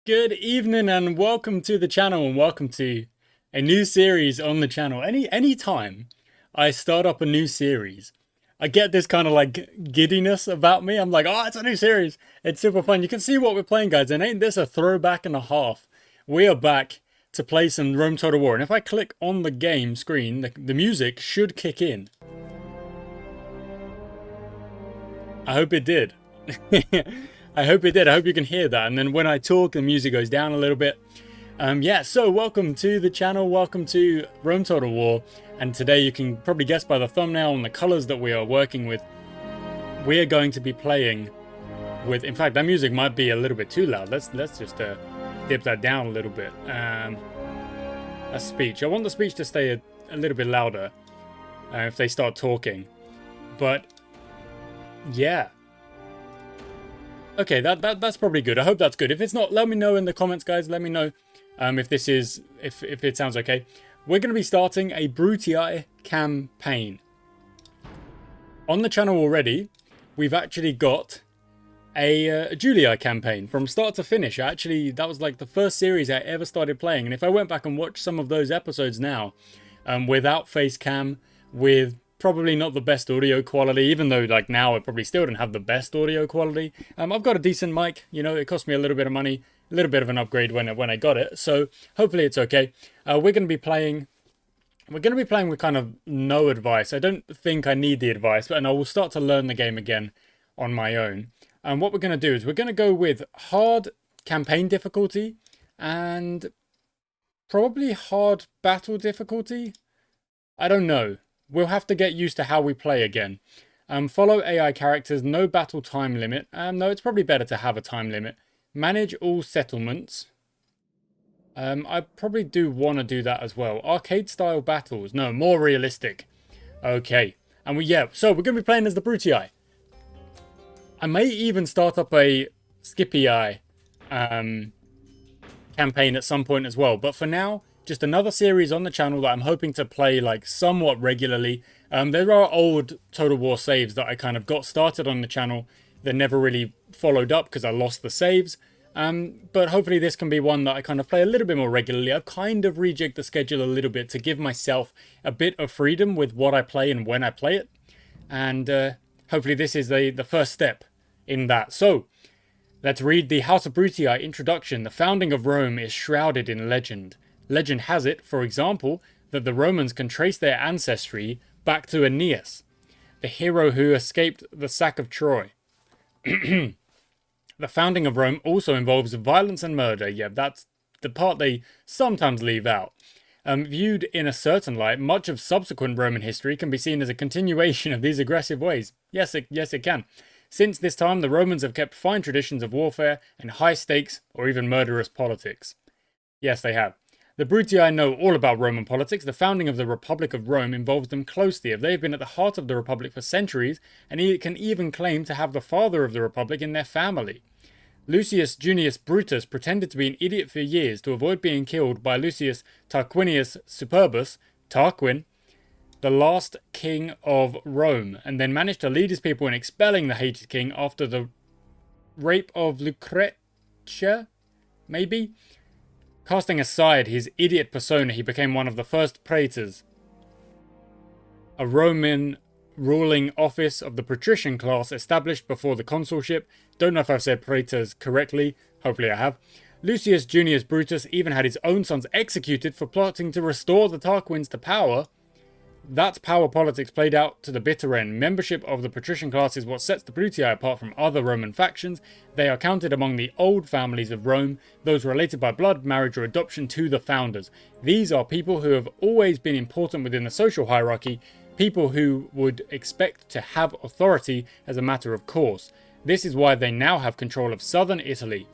Good evening and welcome to the channel and welcome to a new series on the channel. Any time I start up a new series, I get this kind of like giddiness about me. I'm like, oh, it's a new series. It's super fun. You can see what we're playing, guys, and ain't this a throwback and a half? We are back to play some Rome Total War, and if I click on the game screen, the music should kick in. I hope it did. I hope it did. I hope you can hear that. And then when I talk, the music goes down a little bit. Yeah, so welcome to the channel. Welcome to Rome Total War. And today you can probably guess by the thumbnail and the colors that we are working with. We are going to be playing with... In fact, that music might be a little bit too loud. Let's just dip that down a little bit. A speech. I want the speech to stay a little bit louder if they start talking. But yeah. Okay, that's probably good. I hope that's good. If it's not, let me know in the comments, guys. Let me know if this is if it sounds okay. We're going to be starting a Brutii campaign. On the channel already, we've actually got a Julii campaign from start to finish. Actually, that was like the first series I ever started playing. And if I went back and watched some of those episodes now, without face cam, with probably not the best audio quality, even though like now I probably still don't have the best audio quality. I've got a decent mic, you know, it cost me a little bit of money, a little bit of an upgrade when I got it, so hopefully it's okay. We're going to be playing with kind of no advice. I don't think I need the advice, and I will start to learn the game again on my own. And what we're going to do is we're going to go with hard campaign difficulty and probably hard battle difficulty. I don't know. We'll have to get used to how we play again. Follow AI characters, no battle time limit. No, it's probably better to have a time limit. Manage all settlements. I probably do want to do that as well. Arcade style battles. No, more realistic. Okay. And so we're going to be playing as the Brutii. I may even start up a Scipii campaign at some point as well. But for now, just another series on the channel that I'm hoping to play like somewhat regularly. There are old Total War saves that I kind of got started on the channel that never really followed up because I lost the saves. But hopefully this can be one that I kind of play a little bit more regularly. I've kind of rejigged the schedule a little bit to give myself a bit of freedom with what I play and when I play it. And hopefully this is the first step in that. So let's read the House of Julii introduction. The founding of Rome is shrouded in legend. Legend has it, for example, that the Romans can trace their ancestry back to Aeneas, the hero who escaped the sack of Troy. The founding of Rome also involves violence and murder. Yeah, that's the part they sometimes leave out. Viewed in a certain light, much of subsequent Roman history can be seen as a continuation of these aggressive ways. Yes, it can. Since this time, the Romans have kept fine traditions of warfare and high stakes or even murderous politics. Yes, they have. The Brutii know all about Roman politics. The founding of the Republic of Rome involves them closely, as they have been at the heart of the Republic for centuries, and can even claim to have the father of the Republic in their family. Lucius Junius Brutus pretended to be an idiot for years to avoid being killed by Lucius Tarquinius Superbus, Tarquin, the last king of Rome, and then managed to lead his people in expelling the hated king after the rape of Lucretia, maybe? Casting aside his idiot persona, he became one of the first praetors, a Roman ruling office of the patrician class established before the consulship. Don't know if I've said praetors correctly. Hopefully I have. Lucius Junius Brutus even had his own sons executed for plotting to restore the Tarquins to power. That power politics played out to the bitter end. Membership of the patrician class is what sets the Brutii apart from other Roman factions. They are counted among the old families of Rome, those related by blood, marriage or adoption to the founders. These are people who have always been important within the social hierarchy, people who would expect to have authority as a matter of course. This is why they now have control of southern Italy.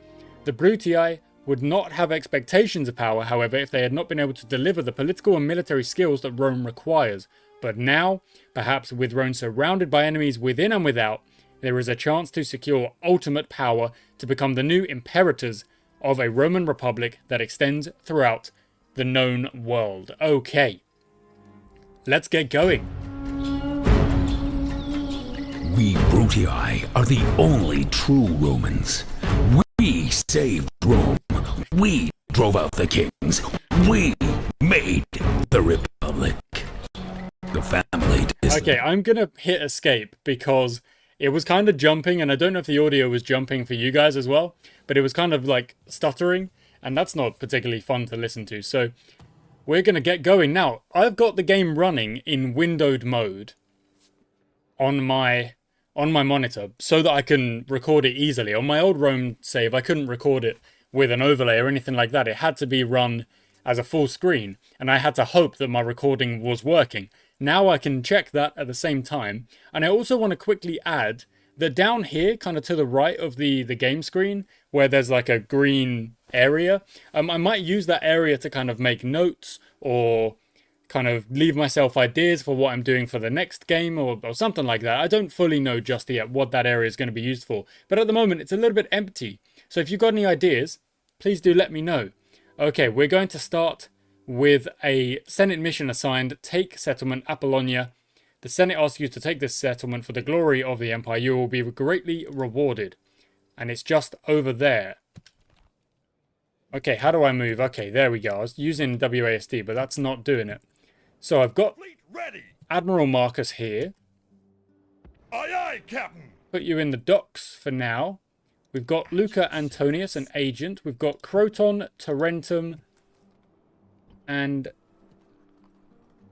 The Brutii would not have expectations of power, however, if they had not been able to deliver the political and military skills that Rome requires. But now, perhaps with Rome surrounded by enemies within and without, there is a chance to secure ultimate power to become the new imperators of a Roman Republic that extends throughout the known world. Okay, let's get going. We Brutii are the only true Romans. We saved Rome We drove out the kings. We made the republic. The family is... Okay, I'm gonna hit escape because it was kind of jumping, and I don't know if the audio was jumping for you guys as well, but it was kind of like stuttering, and that's not particularly fun to listen to. So we're gonna get going now. I've got the game running in windowed mode on my monitor so that I can record it easily. On my old Rome save, I couldn't record it with an overlay or anything like that. It had to be run as a full screen, and I had to hope that my recording was working. Now I can check that at the same time. And I also want to quickly add that down here, kind of to the right of the game screen, where there's like a green area, I might use that area to kind of make notes or kind of leave myself ideas for what I'm doing for the next game or something like that. I don't fully know just yet what that area is going to be used for. But at the moment, it's a little bit empty. So if you've got any ideas, please do let me know. Okay, we're going to start with a Senate mission assigned. Take settlement Apollonia. The Senate asks you to take this settlement for the glory of the Empire. You will be greatly rewarded. And it's just over there. Okay, how do I move? Okay, there we go. I was using WASD, but that's not doing it. So I've got Admiral Marcus here. Aye, aye, Captain. Put you in the docks for now. We've got Luca Antonius, an agent. We've got Croton, Tarentum, and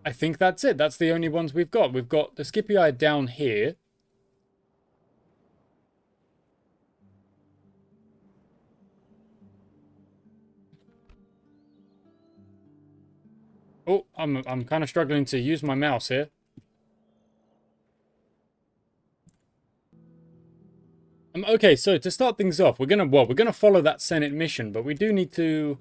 I think that's it. That's the only ones we've got. We've got the Scipii down here. Oh, I'm kind of struggling to use my mouse here. Okay, so to start things off, we're gonna follow that Senate mission, but we do need to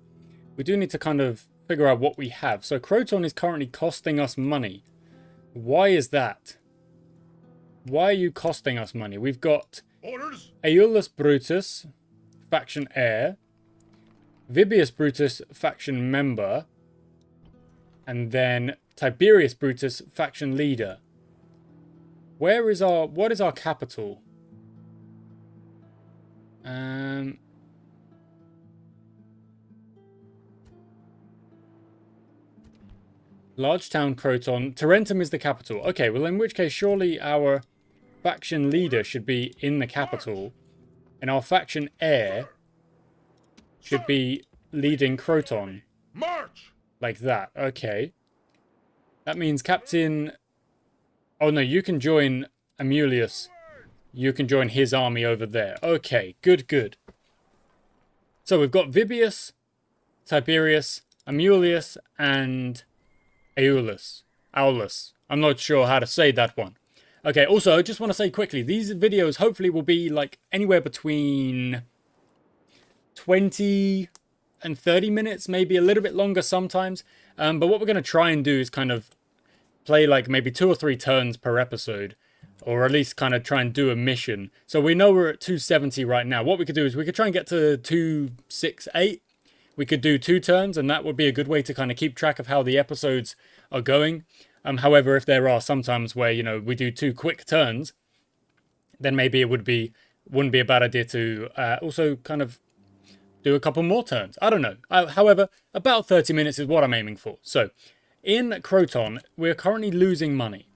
kind of figure out what we have. So Croton is currently costing us money. Why is that? Why are you costing us money? We've got Orders. Aulus Brutus, faction heir, Vibius Brutus, faction member, and then Tiberius Brutus, faction leader. What is our capital? Large town Croton. Tarentum is the capital. Okay, well in which case surely our faction leader should be in the capital, and our faction heir should be leading Croton. March. Like that. Okay. That means Captain... Oh no, you can join Amulius. You can join his army over there. Okay, good, good. So we've got Vibius, Tiberius, Amulius, and Aulus. I'm not sure how to say that one. Okay, also, I just want to say quickly, these videos hopefully will be like anywhere between 20 and 30 minutes, maybe a little bit longer sometimes. But what we're going to try and do is kind of play like maybe 2 or 3 turns per episode, or at least kind of try and do a mission. So we know we're at 270 right now. What we could do is we could try and get to 268. We could do 2 turns, and that would be a good way to kind of keep track of how the episodes are going. However, if there are some times where, you know, we do 2 quick turns, then maybe it wouldn't be a bad idea to also kind of do a couple more turns. I don't know. However, about 30 minutes is what I'm aiming for. So, in Croton, we're currently losing money.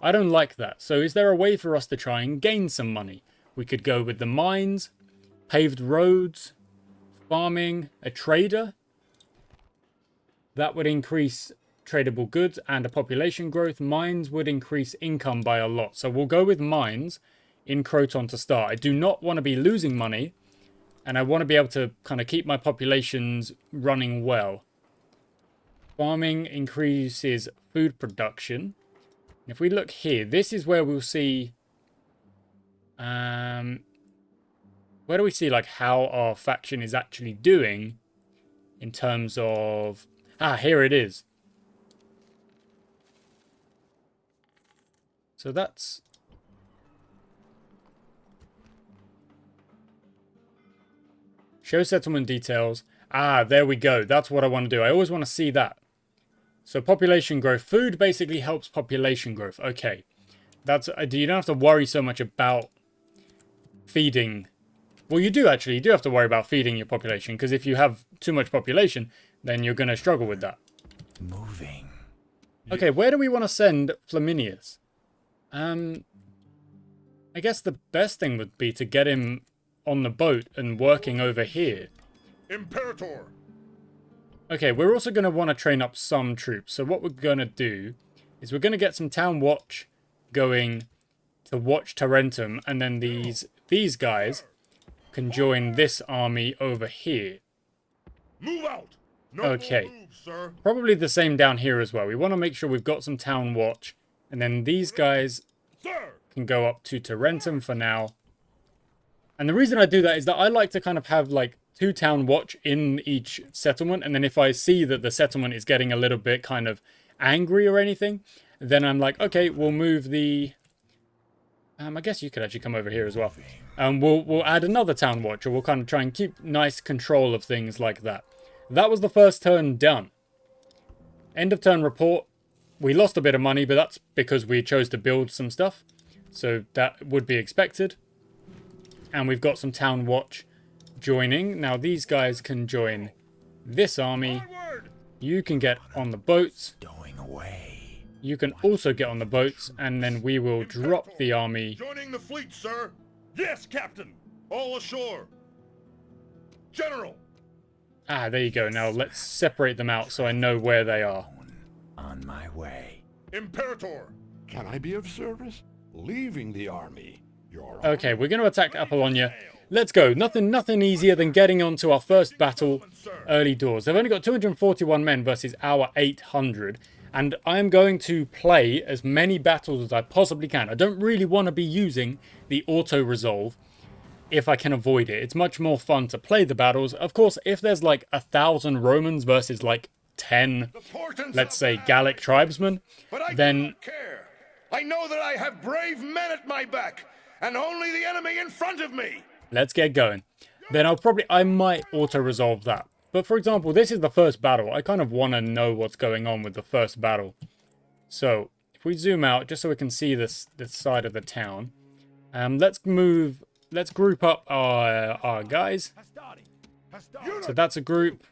I don't like that. So is there a way for us to try and gain some money? We could go with the mines, paved roads, farming, a trader. That would increase tradable goods and a population growth. Mines would increase income by a lot. So we'll go with mines in Croton to start. I do not want to be losing money, and I want to be able to kind of keep my populations running well. Farming increases food production. If we look here, this is where we'll see... where do we see like how our faction is actually doing in terms of... Ah, here it is. So that's... Show settlement details. Ah, there we go. That's what I want to do. I always want to see that. So population growth. Food basically helps population growth. Okay. You don't have to worry so much about feeding Well, you do actually. You do have to worry about feeding your population, because if you have too much population, then you're going to struggle with that. Moving. Okay, where do we want to send Flaminius? I guess the best thing would be to get him on the boat and working over here. Imperator! Okay, we're also going to want to train up some troops. So what we're going to do is we're going to get some town watch going to watch Tarentum, and then these guys can join this army over here. Move out! No Okay. more moves, sir. Probably the same down here as well. We want to make sure we've got some town watch, and then these guys Sir! can go up to Tarentum for now. And the reason I do that is that I like to kind of have like 2 town watch in each settlement, and then if I see that the settlement is getting a little bit kind of angry or anything, then I'm like, okay, we'll move the... I guess you could actually come over here as well. We'll add another town watch, or we'll kind of try and keep nice control of things like that. That was the first turn done. End of turn report. We lost a bit of money, but that's because we chose to build some stuff. So that would be expected. And we've got some town watch joining. Now these guys can join this army. Onward! You can get on the boats. Stowing away. You can also get on the boats, and then we will drop the army. Joining the fleet, sir! Yes, Captain! All ashore! General! Ah, there you go. Now let's separate them out so I know where they are. On my way. Imperator! Can I be of service? Leaving the army. Your Okay, we're going to attack Apollonia. Let's go. Nothing easier than getting onto our first battle early doors. They've only got 241 men versus our 800. And I'm going to play as many battles as I possibly can. I don't really want to be using the auto-resolve if I can avoid it. It's much more fun to play the battles. Of course, if there's like 1,000 Romans versus like 10, let's say, Gallic tribesmen, But I do then... not care. I know that I have brave men at my back, and only the enemy in front of me. Let's get going. Then I might auto-resolve that. But for example, this is the first battle. I kind of want to know what's going on with the first battle. So, if we zoom out, just so we can see this side of the town. Let's group up our guys. So that's a group.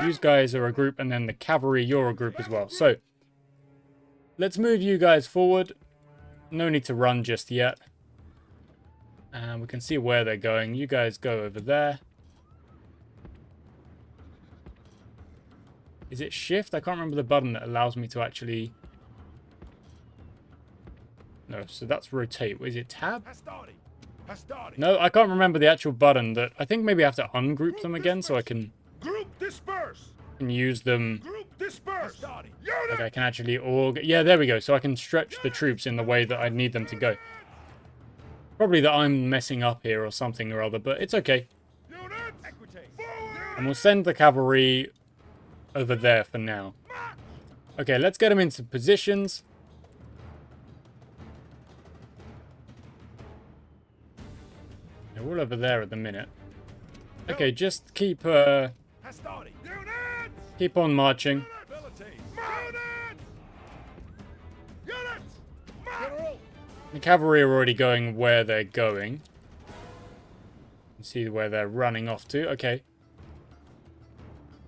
These guys are a group, and then the cavalry, you're a group as well. So, let's move you guys forward. No need to run just yet. And we can see where they're going. You guys go over there. Is it shift? I can't remember the button that allows me to actually... No, so that's rotate. Is it tab? No, I can't remember the actual button. That I think maybe I have to ungroup them again so I can Group disperse! use them. Group disperse! Like I can actually yeah, there we go. So I can stretch the troops in the way that I need them to go. Probably that I'm messing up here or something or other, but it's okay. And we'll send the cavalry over there for now. Okay, let's get them into positions. They're all over there at the minute. Okay, just keep on marching. The cavalry are already going where they're going. You see where they're running off to. Okay.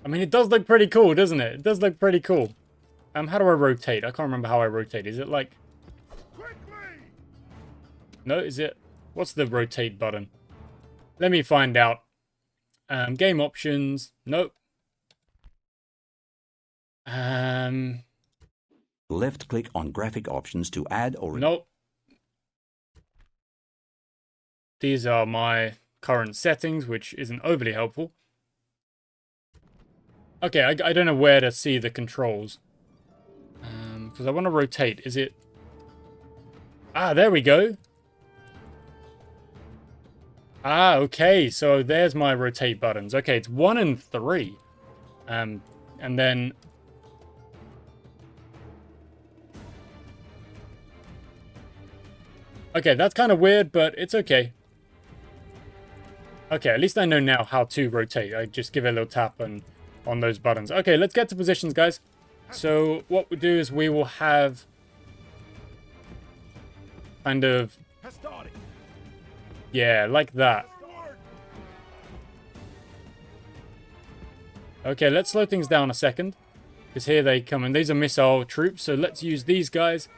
I mean, it does look pretty cool, doesn't it? It does look pretty cool. How do I rotate? I can't remember how I rotate. Is it like... No, is it... What's the rotate button? Let me find out. Game options. Nope. Left-click on graphic options to add or... Nope. These are my current settings, which isn't overly helpful. Okay, I don't know where to see the controls. Because I want to rotate. Is it... Ah, there we go. Ah, okay. So there's my rotate buttons. Okay, it's 1 and 3. And then... Okay, that's kind of weird, but it's okay. Okay, at least I know now how to rotate. I just give it a little tap on those buttons. Okay, let's get to positions, guys. So what we do is we will have kind of... Yeah, like that. Okay, let's slow things down a second. Because here they come, and these are missile troops, so let's use these guys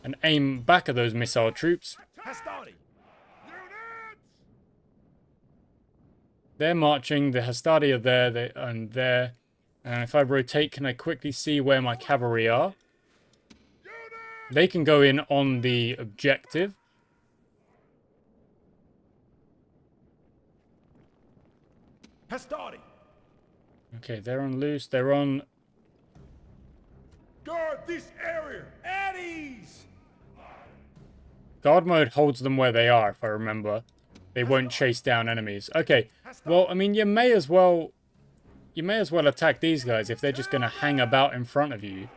and aim back at those missile troops. They're marching, the Hastati are there, and there. And if I rotate, can I quickly see where my cavalry are? They can go in on the objective. Hastati! Okay, they're on loose, they're on... Guard this area! At ease! Guard mode holds them where they are, if I remember. They won't chase down enemies. Okay, well, I mean, you may as well attack these guys if they're just going to hang about in front of you.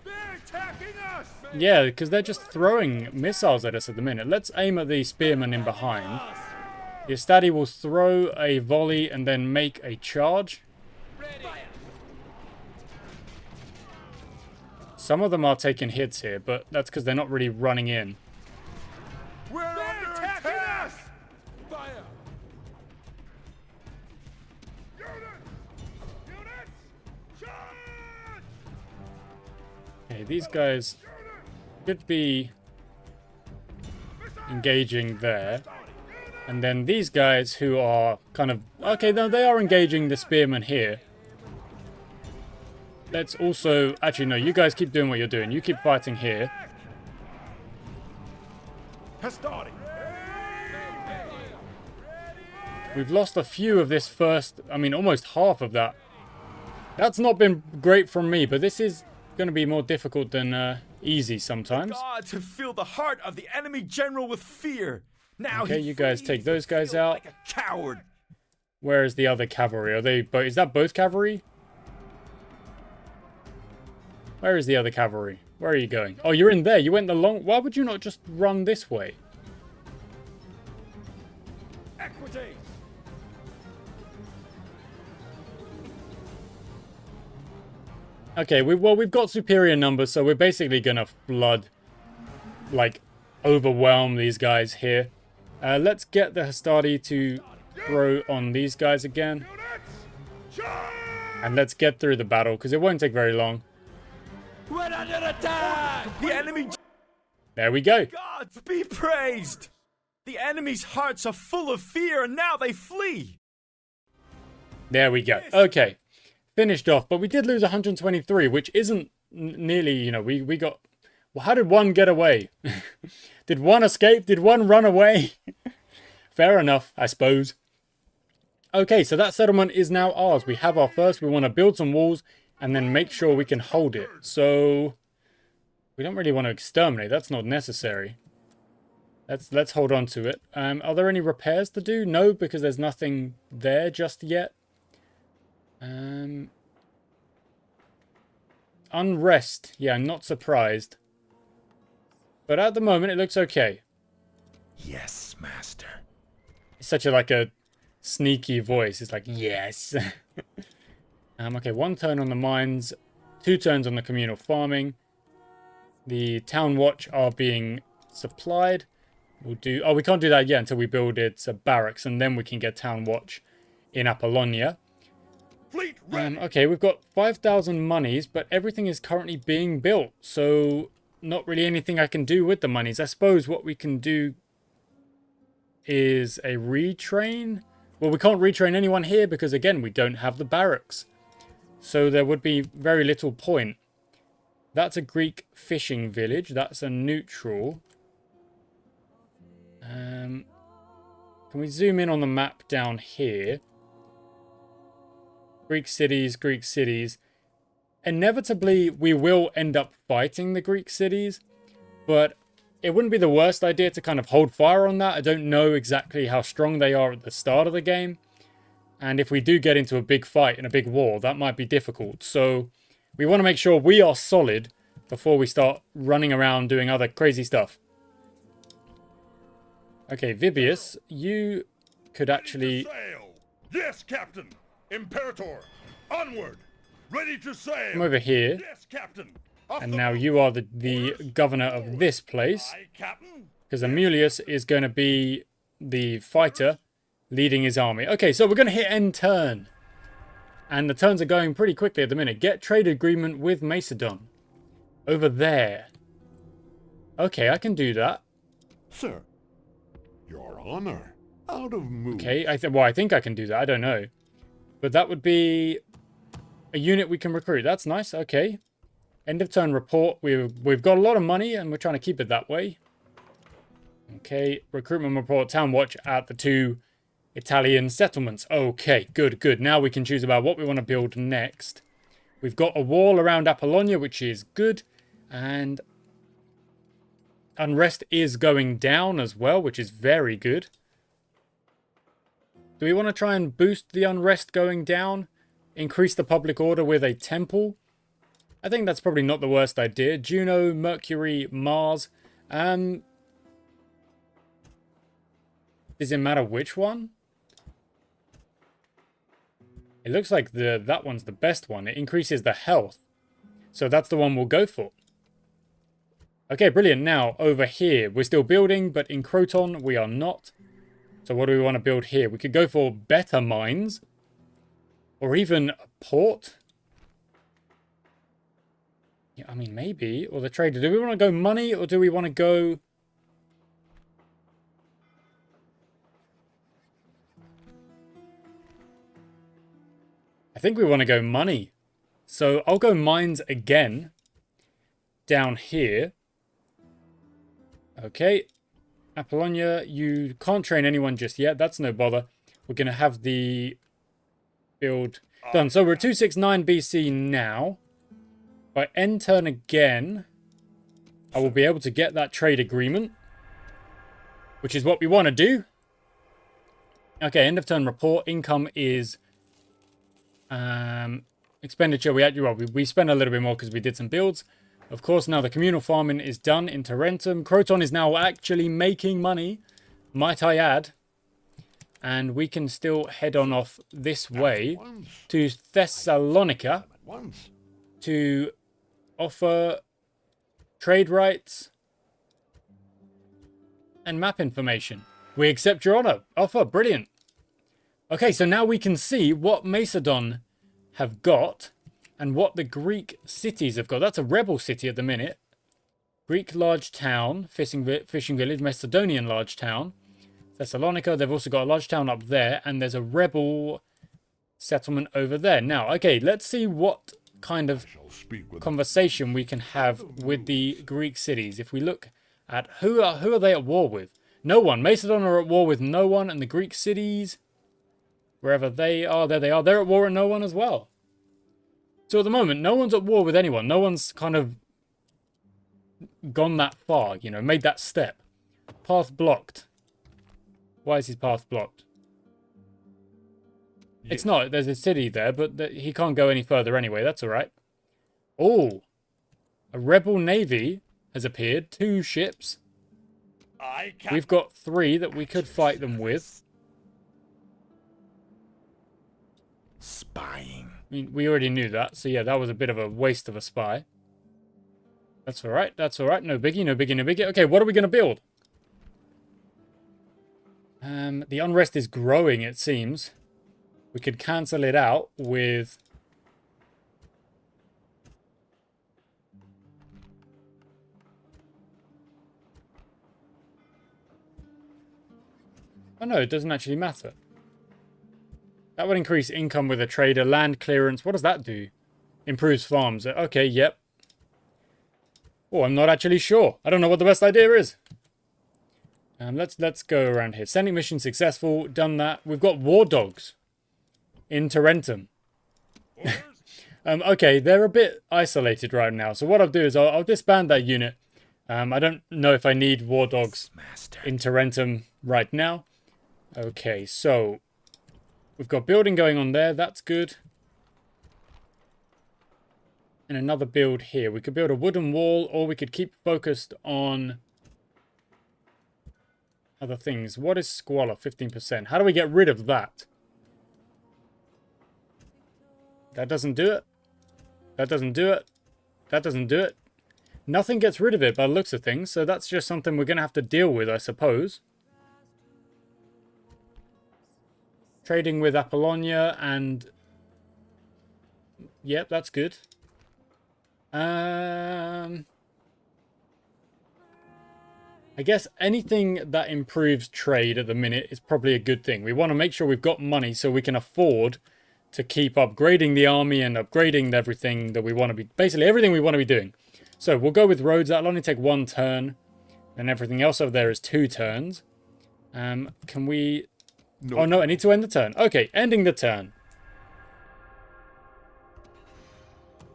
They're attacking us! Yeah, because they're just throwing missiles at us at the minute. Let's aim at the spearmen in behind. The Hastati will throw a volley and then make a charge. Some of them are taking hits here, but that's because they're not really running in. We're under attack! Us! Fire! Units! Charge! Okay, these guys should be engaging there. And then these guys who are kind of... Okay, no, they are engaging the spearmen here. Let's also... Actually, no, you guys keep doing what you're doing. You keep fighting here. Hastati! We've lost a few of this first... I mean, almost half of that. That's not been great from me, but this is going to be more difficult than easy sometimes. God, to fill the heart of the enemy general with fear. Now okay, he you guys flees take those with guys guilt out. like a coward. Where is the other cavalry? Are they both? Is that both cavalry? Where is the other cavalry? Where are you going? Oh, you're in there. You went the long... Why would you not just run this way? Equity! Okay, we've got superior numbers, so we're basically gonna flood, like, overwhelm these guys here. Let's get the Hastati to throw on these guys again. And let's get through the battle, because it won't take very long. We're under attack! The enemy... There we go. God be praised! The enemy's hearts are full of fear, and now they flee! There we go. Okay. Finished off, but we did lose 123, which isn't nearly, you know, we got... Well, how did one get away? Did one escape? Did one run away? Fair enough, I suppose. Okay, so that settlement is now ours. We have our first. We want to build some walls and then make sure we can hold it. So we don't really want to exterminate. That's not necessary. Let's hold on to it. Are there any repairs to do? No, because there's nothing there just yet. Unrest. Yeah, I'm not surprised. But at the moment, it looks okay. Yes, master. It's such a sneaky voice. It's like, yes. Okay, 1 turn on the mines, 2 turns on the communal farming. The town watch are being supplied. We'll do... Oh, we can't do that yet until we build its barracks, and then we can get town watch in Apollonia. Fleet ready. Okay, we've got 5,000 monies, but everything is currently being built, so not really anything I can do with the monies. I suppose what we can do is a retrain. Well, we can't retrain anyone here because, again, we don't have the barracks. So there would be very little point. That's a Greek fishing village. That's a neutral. Can we zoom in on the map down here? Greek cities, Greek cities. Inevitably, we will end up fighting the Greek cities, but it wouldn't be the worst idea to kind of hold fire on that. I don't know exactly how strong they are at the start of the game, and if we do get into a big fight and a big war, that might be difficult. So we want to make sure we are solid before we start running around doing other crazy stuff. Okay, Vibius, you could actually... Sail. Yes, Captain. Imperator. Onward. Ready to sail. come over here. Yes, Captain. And now you are the governor of this place, Aye, Captain. because Amulius is going to be the fighter leading his army. Okay, so we're going to hit end turn. And the turns are going pretty quickly at the minute. Get trade agreement with Macedon. Over there. Okay, I can do that. Sir, your honor, out of mood. Okay, I think I can do that. I don't know. But that would be a unit we can recruit. That's nice. Okay. End of turn report. We've got a lot of money and we're trying to keep it that way. Okay, recruitment report, town watch at the 2 Italian settlements. Okay, good, good. Now we can choose about what we want to build next. We've got a wall around Apollonia, which is good. And unrest is going down as well, which is very good. Do we want to try and boost the unrest going down? Increase the public order with a temple? I think that's probably not the worst idea. Juno, Mercury, Mars. Does it matter which one? It looks like that one's the best one. It increases the health. So that's the one we'll go for. Okay, brilliant. Now, over here, we're still building, but in Croton, we are not. So what do we want to build here? We could go for better mines. Or even a port. Yeah, I mean, maybe. Or the trader. Do we want to go money, or do we want to go... I think we want to go money. So I'll go mines again. Down here. Okay. Apollonia, you can't train anyone just yet. That's no bother. We're going to have the build done. So we're 269 BC now. By end turn again, I will be able to get that trade agreement. Which is what we want to do. Okay, end of turn report. Income is... expenditure, we spent a little bit more because we did some builds. Of course, now the communal farming is done in Tarentum. Croton is now actually making money, might I add. And we can still head on off this way to Thessalonica to offer trade rights and map information. We accept your offer. Brilliant. Okay, so now we can see what Macedon have got and what the Greek cities have got. That's a rebel city at the minute. Greek large town, fishing village, Macedonian large town, Thessalonica. They've also got a large town up there, and there's a rebel settlement over there. Now, okay, let's see what kind of conversation we can have with the Greek cities. If we look at who are they at war with? No one. Macedon are at war with no one, and the Greek cities... Wherever they are, there they are. They're at war with no one as well. So at the moment, no one's at war with anyone. No one's kind of gone that far, you know, made that step. Path blocked. Why is his path blocked? Yeah. It's not. There's a city there, but he can't go any further anyway. That's all right. Oh, a rebel navy has appeared. 2 ships. We've got 3 that we could fight them with. Spying. I mean, we already knew that, so yeah, that was a bit of a waste of a spy. That's alright, that's alright. No biggie, no biggie, no biggie. Okay, what are we going to build? The unrest is growing, it seems. We could cancel it out with... Oh no, it doesn't actually matter. That would increase income with a trader. Land clearance. What does that do? Improves farms. Okay, yep. Oh, I'm not actually sure. I don't know what the best idea is. Let's go around here. Sending mission successful. Done that. We've got war dogs in Tarentum. Okay, they're a bit isolated right now. So what I'll do is I'll disband that unit. I don't know if I need war dogs in Tarentum right now. Okay, so... We've got building going on there. That's good. And another build here. We could build a wooden wall, or we could keep focused on other things. What is squalor? 15%. How do we get rid of that? That doesn't do it. That doesn't do it. That doesn't do it. Nothing gets rid of it by the looks of things, so that's just something we're going to have to deal with, I suppose. Trading with Apollonia and Yep, that's good. I guess anything that improves trade at the minute is probably a good thing. We want to make sure we've got money so we can afford to keep upgrading the army and upgrading everything that we want to be... Basically, everything we want to be doing. So we'll go with roads. That'll only take 1 turn. And everything else over there is 2 turns. Can we... No. Oh, no, I need to end the turn. Okay, ending the turn.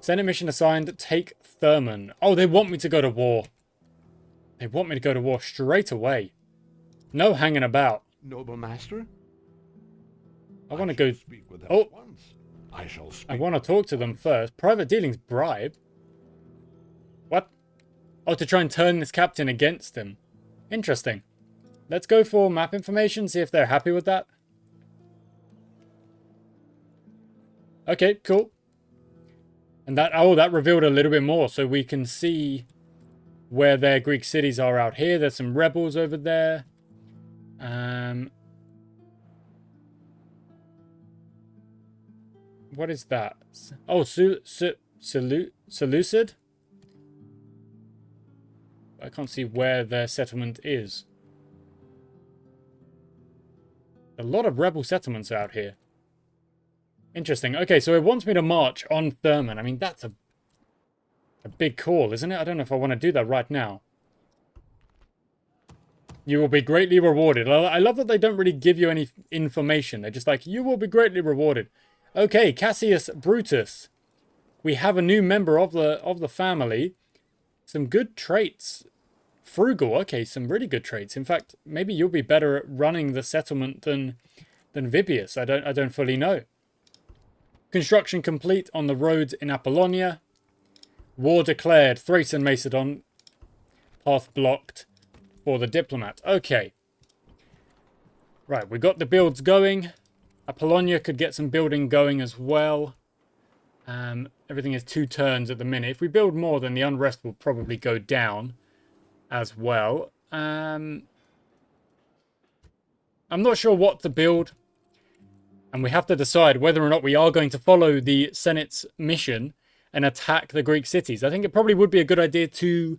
Senate mission assigned. Take Thurman. Oh, they want me to go to war. They want me to go to war straight away. No hanging about. Noble master? I want to go... Speak with them Oh! at once. I shall speak. I want to talk to them first. Private dealings bribe? What? Oh, to try and turn this captain against him. Interesting. Let's go for map information, see if they're happy with that. Okay, cool. And that, oh, that revealed a little bit more, so we can see where their Greek cities are out here. There's some rebels over there. What is that? Oh, Seleucid? I can't see where their settlement is. A lot of rebel settlements out here. Interesting. Okay, so it wants me to march on Thurman. I mean, that's a big call, isn't it? I don't know if I want to do that right now. You will be greatly rewarded. I love that they don't really give you any information. They're just like, you will be greatly rewarded. Okay, Cassius Brutus. We have a new member of the family. Some good traits. Frugal. Okay, some really good traits. In fact, maybe you'll be better at running the settlement than Vibius. I don't fully know. Construction complete on the roads in Apollonia. War declared. Thrace and Macedon. Path blocked for the diplomat. Okay. Right, we got the builds going. Apollonia could get some building going as well. Everything is 2 turns at the minute. If we build more, then the unrest will probably go down as well. I'm not sure what to build. And we have to decide whether or not we are going to follow the Senate's mission and attack the Greek cities. I think it probably would be a good idea to,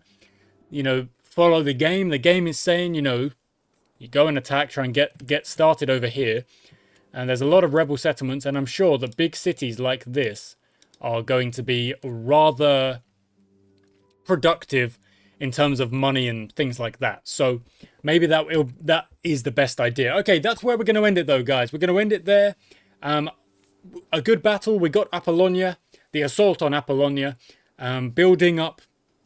you know, follow the game. The game is saying, you know, you go and attack, try and get started over here. And there's a lot of rebel settlements, and I'm sure that big cities like this are going to be rather productive in terms of money and things like that. So maybe that is the best idea. Okay, that's where we're going to end it though, guys. We're going to end it there. A good battle. We got Apollonia, the assault on Apollonia, building up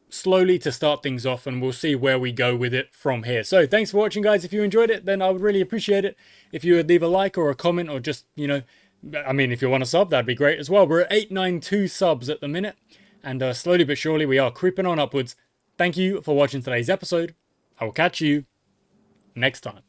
slowly to start things off, and we'll see where we go with it from here. So thanks for watching, guys. If you enjoyed it, then I would really appreciate it if you would leave a like or a comment, or just, you know, I mean, if you want to sub, that'd be great as well. We're at 892 subs at the minute, and slowly but surely we are creeping on upwards. Thank you for watching today's episode. I will catch you next time.